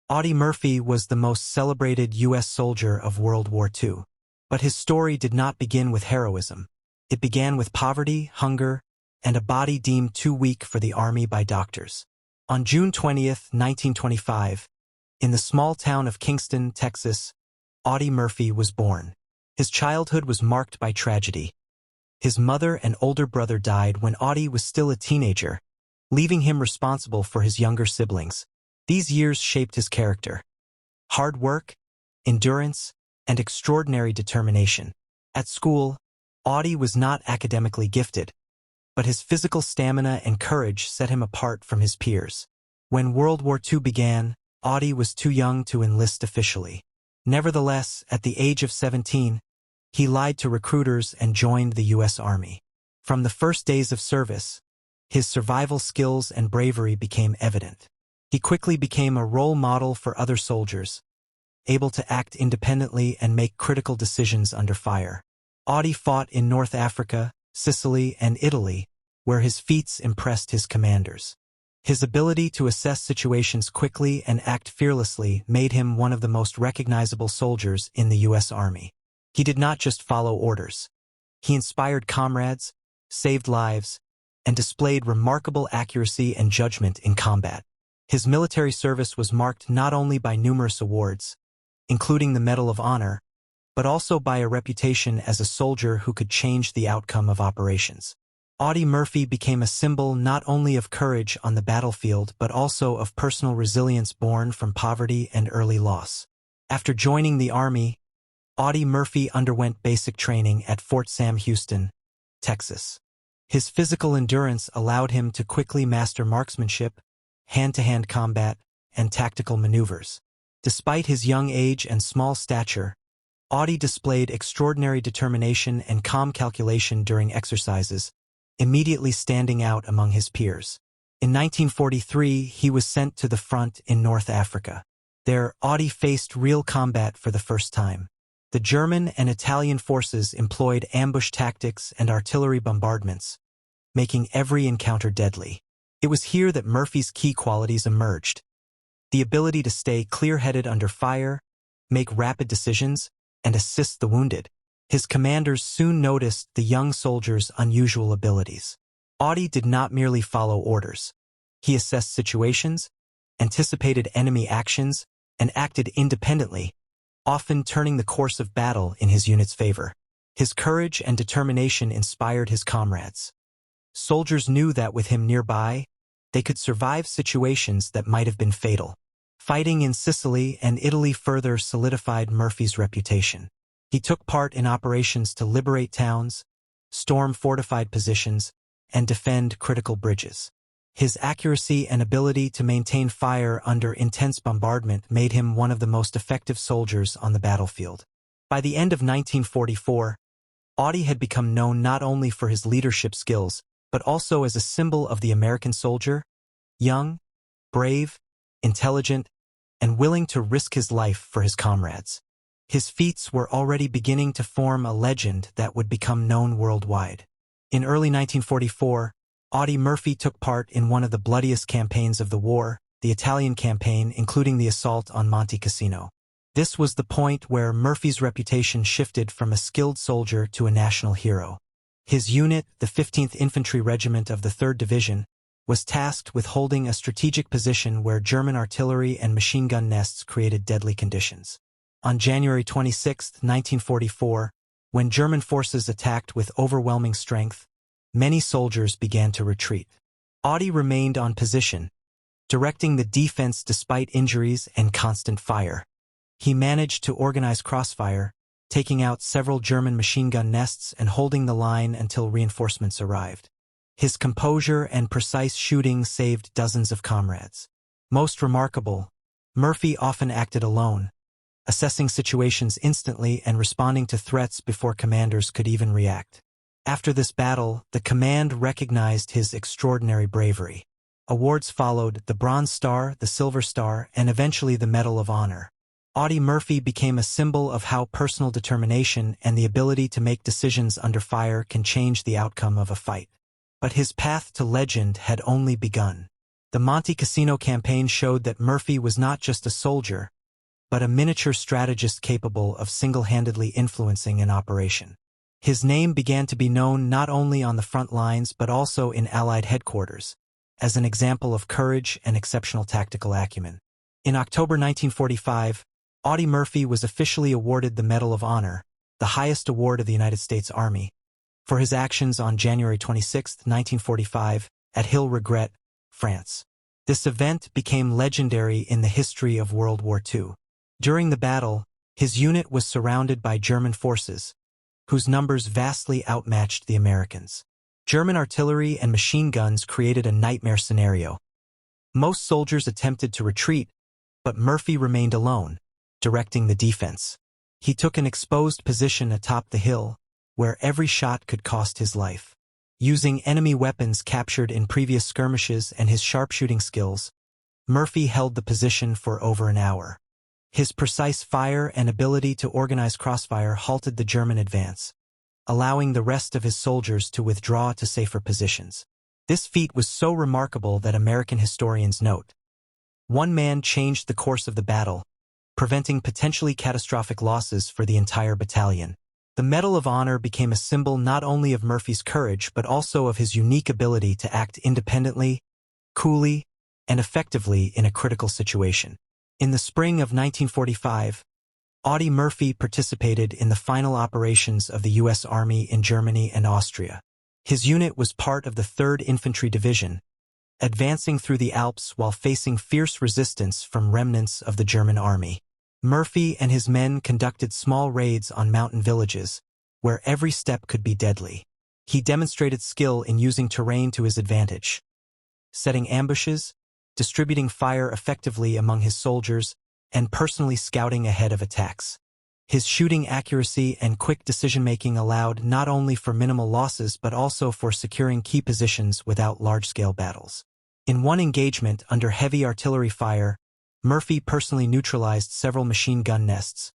Audie Murphy was the most celebrated U.S. soldier of World War II. But his story did not begin with heroism. It began with poverty, hunger, and a body deemed too weak for the Army by doctors. On June 20, 1925, in the small town of Kingston, Texas, Audie Murphy was born. His childhood was marked by tragedy. His mother and older brother died when Audie was still a teenager, leaving him responsible for his younger siblings. These years shaped his character. Hard work, endurance, and extraordinary determination. At school, Audie was not academically gifted, but his physical stamina and courage set him apart from his peers. When World War II began, Audie was too young to enlist officially. Nevertheless, at the age of 17, he lied to recruiters and joined the U.S. Army. From the first days of service, his survival skills and bravery became evident. He quickly became a role model for other soldiers, able to act independently and make critical decisions under fire. Audie fought in North Africa, Sicily, and Italy, where his feats impressed his commanders. His ability to assess situations quickly and act fearlessly made him one of the most recognizable soldiers in the U.S. Army. He did not just follow orders. He inspired comrades, saved lives, and displayed remarkable accuracy and judgment in combat. His military service was marked not only by numerous awards, including the Medal of Honor, but also by a reputation as a soldier who could change the outcome of operations. Audie Murphy became a symbol not only of courage on the battlefield but also of personal resilience born from poverty and early loss. After joining the Army, Audie Murphy underwent basic training at Fort Sam Houston, Texas. His physical endurance allowed him to quickly master marksmanship, hand-to-hand combat, and tactical maneuvers. Despite his young age and small stature, Audie displayed extraordinary determination and calm calculation during exercises, immediately standing out among his peers. In 1943, he was sent to the front in North Africa. There, Audie faced real combat for the first time. The German and Italian forces employed ambush tactics and artillery bombardments, making every encounter deadly. It was here that Murphy's key qualities emerged: the ability to stay clear-headed under fire, make rapid decisions, and assist the wounded. His commanders soon noticed the young soldier's unusual abilities. Audie did not merely follow orders. He assessed situations, anticipated enemy actions, and acted independently, often turning the course of battle in his unit's favor. His courage and determination inspired his comrades. Soldiers knew that with him nearby, they could survive situations that might have been fatal. Fighting in Sicily and Italy further solidified Murphy's reputation. He took part in operations to liberate towns, storm fortified positions, and defend critical bridges. His accuracy and ability to maintain fire under intense bombardment made him one of the most effective soldiers on the battlefield. By the end of 1944, Audie had become known not only for his leadership skills, but also as a symbol of the American soldier, young, brave, intelligent, and willing to risk his life for his comrades. His feats were already beginning to form a legend that would become known worldwide. In early 1944, Audie Murphy took part in one of the bloodiest campaigns of the war, the Italian campaign, including the assault on Monte Cassino. This was the point where Murphy's reputation shifted from a skilled soldier to a national hero. His unit, the 15th Infantry Regiment of the 3rd Division, was tasked with holding a strategic position where German artillery and machine gun nests created deadly conditions. On January 26, 1944, when German forces attacked with overwhelming strength, many soldiers began to retreat. Audie remained on position, directing the defense despite injuries and constant fire. He managed to organize crossfire, taking out several German machine gun nests and holding the line until reinforcements arrived. His composure and precise shooting saved dozens of comrades. Most remarkable, Murphy often acted alone, assessing situations instantly and responding to threats before commanders could even react. After this battle, the command recognized his extraordinary bravery. Awards followed: the Bronze Star, the Silver Star, and eventually the Medal of Honor. Audie Murphy became a symbol of how personal determination and the ability to make decisions under fire can change the outcome of a fight. But his path to legend had only begun. The Monte Cassino campaign showed that Murphy was not just a soldier, but a miniature strategist capable of single-handedly influencing an operation. His name began to be known not only on the front lines but also in Allied headquarters, as an example of courage and exceptional tactical acumen. In October 1945, Audie Murphy was officially awarded the Medal of Honor, the highest award of the United States Army, for his actions on January 26, 1945, at Hill Regret, France. This event became legendary in the history of World War II. During the battle, his unit was surrounded by German forces, whose numbers vastly outmatched the Americans. German artillery and machine guns created a nightmare scenario. Most soldiers attempted to retreat, but Murphy remained alone, directing the defense. He took an exposed position atop the hill, where every shot could cost his life. Using enemy weapons captured in previous skirmishes and his sharpshooting skills, Murphy held the position for over an hour. His precise fire and ability to organize crossfire halted the German advance, allowing the rest of his soldiers to withdraw to safer positions. This feat was so remarkable that American historians note, "One man changed the course of the battle, preventing potentially catastrophic losses for the entire battalion." The Medal of Honor became a symbol not only of Murphy's courage but also of his unique ability to act independently, coolly, and effectively in a critical situation. In the spring of 1945, Audie Murphy participated in the final operations of the U.S. Army in Germany and Austria. His unit was part of the 3rd Infantry Division, advancing through the Alps while facing fierce resistance from remnants of the German army. Murphy and his men conducted small raids on mountain villages, where every step could be deadly. He demonstrated skill in using terrain to his advantage, setting ambushes, distributing fire effectively among his soldiers, and personally scouting ahead of attacks. His shooting accuracy and quick decision-making allowed not only for minimal losses but also for securing key positions without large-scale battles. In one engagement under heavy artillery fire, Murphy personally neutralized several machine gun nests,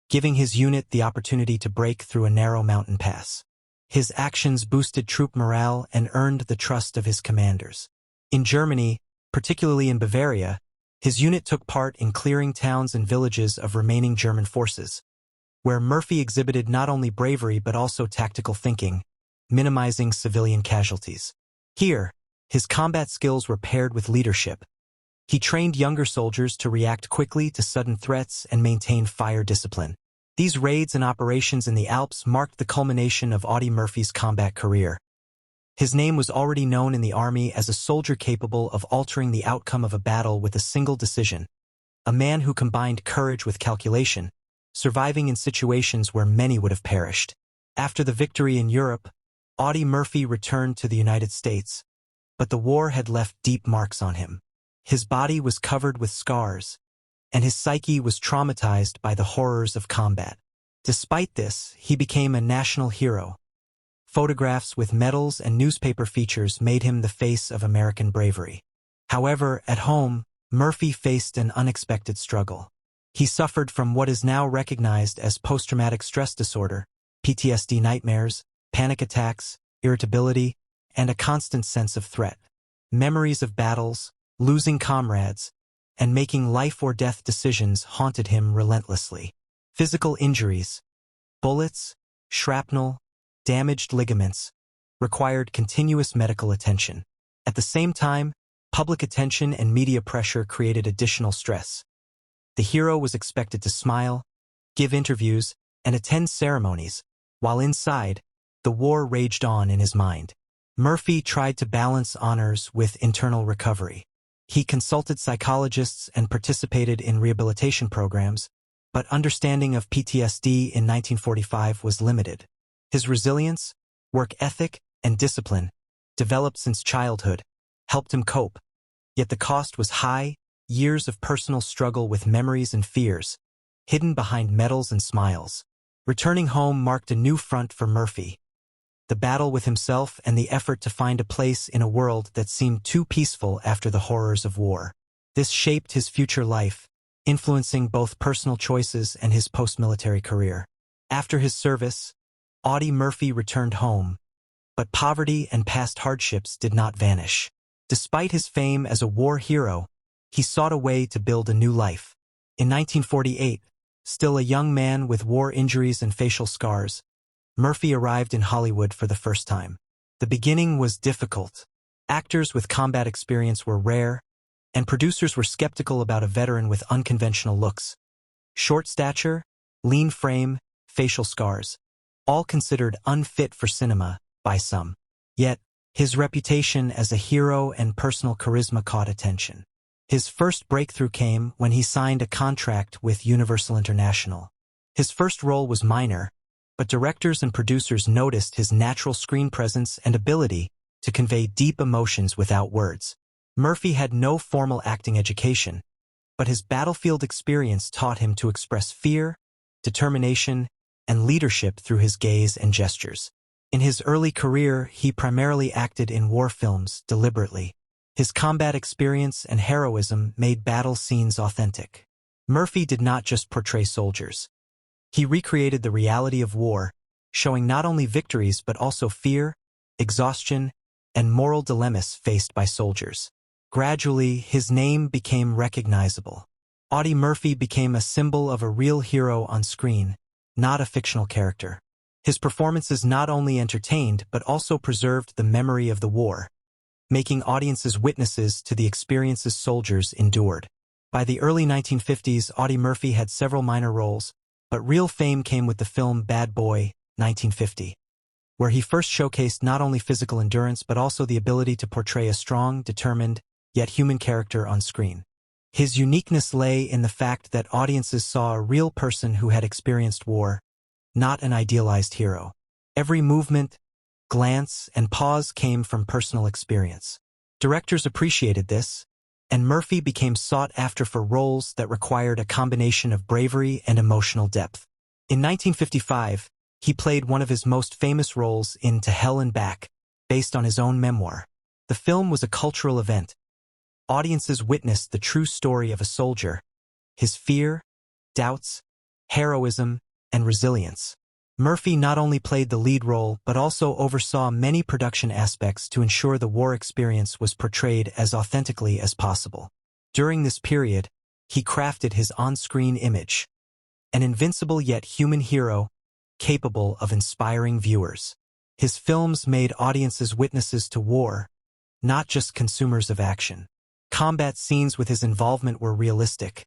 giving his unit the opportunity to break through a narrow mountain pass. His actions boosted troop morale and earned the trust of his commanders. In Germany, particularly in Bavaria, his unit took part in clearing towns and villages of remaining German forces, where Murphy exhibited not only bravery but also tactical thinking, minimizing civilian casualties. Here, his combat skills were paired with leadership. He trained younger soldiers to react quickly to sudden threats and maintain fire discipline. These raids and operations in the Alps marked the culmination of Audie Murphy's combat career. His name was already known in the army as a soldier capable of altering the outcome of a battle with a single decision, a man who combined courage with calculation, surviving in situations where many would have perished. After the victory in Europe, Audie Murphy returned to the United States, but the war had left deep marks on him. His body was covered with scars, and his psyche was traumatized by the horrors of combat. Despite this, he became a national hero. Photographs with medals and newspaper features made him the face of American bravery. However, at home, Murphy faced an unexpected struggle. He suffered from what is now recognized as post-traumatic stress disorder, PTSD nightmares, panic attacks, irritability, and a constant sense of threat. Memories of battles, losing comrades, and making life-or-death decisions haunted him relentlessly. Physical injuries, bullets, shrapnel, damaged ligaments, required continuous medical attention. At the same time, public attention and media pressure created additional stress. The hero was expected to smile, give interviews, and attend ceremonies, while inside, the war raged on in his mind. Murphy tried to balance honors with internal recovery. He consulted psychologists and participated in rehabilitation programs, but understanding of PTSD in 1945 was limited. His resilience, work ethic, and discipline, developed since childhood, helped him cope. Yet the cost was high, years of personal struggle with memories and fears, hidden behind medals and smiles. Returning home marked a new front for Murphy. The battle with himself and the effort to find a place in a world that seemed too peaceful after the horrors of war. This shaped his future life, influencing both personal choices and his post-military career. After his service, Audie Murphy returned home, but poverty and past hardships did not vanish. Despite his fame as a war hero, he sought a way to build a new life. In 1948, still a young man with war injuries and facial scars, Murphy arrived in Hollywood for the first time. The beginning was difficult. Actors with combat experience were rare, and producers were skeptical about a veteran with unconventional looks. Short stature, lean frame, facial scars, all considered unfit for cinema by some. Yet, his reputation as a hero and personal charisma caught attention. His first breakthrough came when he signed a contract with Universal International. His first role was minor, but directors and producers noticed his natural screen presence and ability to convey deep emotions without words. Murphy had no formal acting education, but his battlefield experience taught him to express fear, determination, and leadership through his gaze and gestures. In his early career, he primarily acted in war films deliberately. His combat experience and heroism made battle scenes authentic. Murphy did not just portray soldiers. He recreated the reality of war, showing not only victories but also fear, exhaustion, and moral dilemmas faced by soldiers. Gradually, his name became recognizable. Audie Murphy became a symbol of a real hero on screen, not a fictional character. His performances not only entertained but also preserved the memory of the war, making audiences witnesses to the experiences soldiers endured. By the early 1950s, Audie Murphy had several minor roles, but real fame came with the film Bad Boy, 1950, where he first showcased not only physical endurance but also the ability to portray a strong, determined, yet human character on screen. His uniqueness lay in the fact that audiences saw a real person who had experienced war, not an idealized hero. Every movement, glance, and pause came from personal experience. Directors appreciated this, and Murphy became sought after for roles that required a combination of bravery and emotional depth. In 1955, he played one of his most famous roles in To Hell and Back, based on his own memoir. The film was a cultural event. Audiences witnessed the true story of a soldier, his fear, doubts, heroism, and resilience. Murphy not only played the lead role but also oversaw many production aspects to ensure the war experience was portrayed as authentically as possible. During this period, he crafted his on-screen image, an invincible yet human hero capable of inspiring viewers. His films made audiences witnesses to war, not just consumers of action. Combat scenes with his involvement were realistic.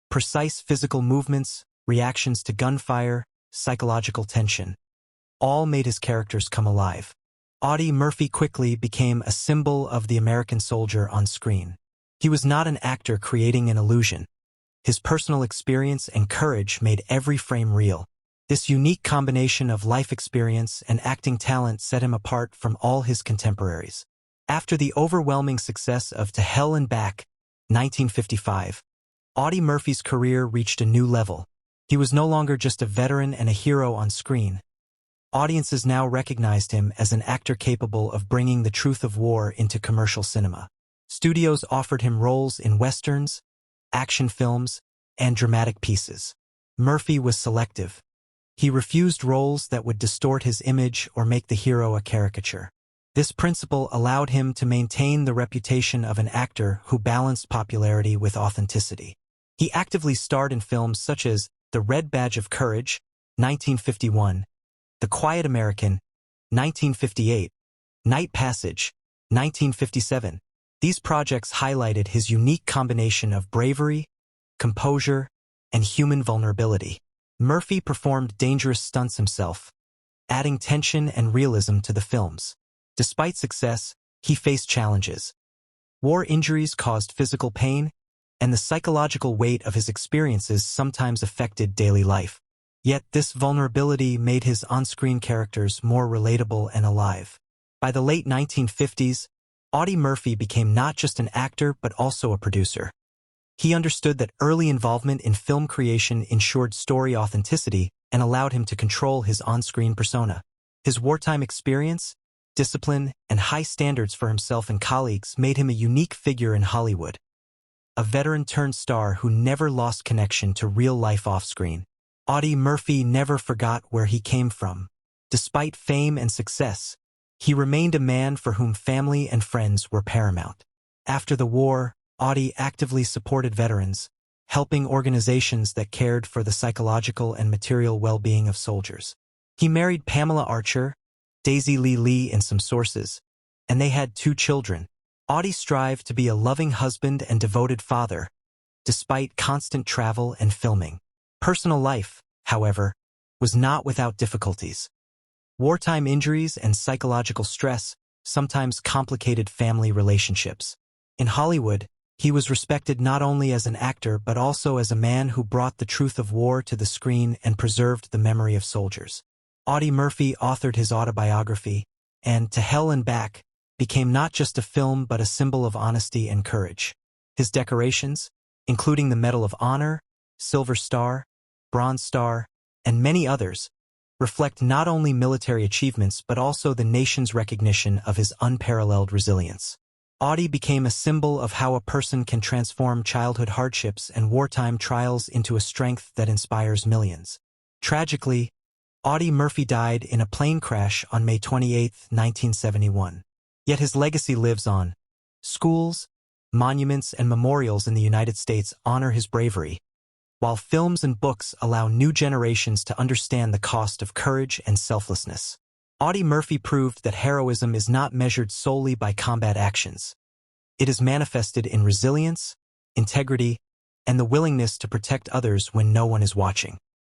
Precise physical movements, reactions to gunfire, psychological tension, all made his characters come alive. Audie Murphy quickly became a symbol of the American soldier on screen. He was not an actor creating an illusion. His personal experience and courage made every frame real. This unique combination of life experience and acting talent set him apart from all his contemporaries. After the overwhelming success of To Hell and Back, 1955, Audie Murphy's career reached a new level. He was no longer just a veteran and a hero on screen. Audiences now recognized him as an actor capable of bringing the truth of war into commercial cinema. Studios offered him roles in westerns, action films, and dramatic pieces. Murphy was selective. He refused roles that would distort his image or make the hero a caricature. This principle allowed him to maintain the reputation of an actor who balanced popularity with authenticity. He actively starred in films such as The Red Badge of Courage, 1951, The Quiet American, 1958, Night Passage, 1957. These projects highlighted his unique combination of bravery, composure, and human vulnerability. Murphy performed dangerous stunts himself, adding tension and realism to the films. Despite success, he faced challenges. War injuries caused physical pain, and the psychological weight of his experiences sometimes affected daily life. Yet this vulnerability made his on-screen characters more relatable and alive. By the late 1950s, Audie Murphy became not just an actor but also a producer. He understood that early involvement in film creation ensured story authenticity and allowed him to control his on-screen persona. His wartime experience, discipline, and high standards for himself and colleagues made him a unique figure in Hollywood. A veteran-turned-star who never lost connection to real life off-screen. Audie Murphy never forgot where he came from. Despite fame and success, He remained a man for whom family and friends were paramount. After the war, Audie actively supported veterans, helping organizations that cared for the psychological and material well-being of soldiers. He married Pamela Archer, Daisy Lee Lee in some sources, and they had 2 children. Audie strived to be a loving husband and devoted father, despite constant travel and filming. Personal life, however, was not without difficulties. Wartime injuries and psychological stress sometimes complicated family relationships. In Hollywood, he was respected not only as an actor but also as a man who brought the truth of war to the screen and preserved the memory of soldiers. Audie Murphy authored his autobiography, and To Hell and Back became not just a film but a symbol of honesty and courage. His decorations, including the Medal of Honor, Silver Star, Bronze Star, and many others, reflect not only military achievements but also the nation's recognition of his unparalleled resilience. Audie became a symbol of how a person can transform childhood hardships and wartime trials into a strength that inspires millions. Tragically, Audie Murphy died in a plane crash on May 28, 1971. Yet his legacy lives on. Schools, monuments, and memorials in the United States honor his bravery, while films and books allow new generations to understand the cost of courage and selflessness. Audie Murphy proved that heroism is not measured solely by combat actions. It is manifested in resilience, integrity, and the willingness to protect others when no one is watching.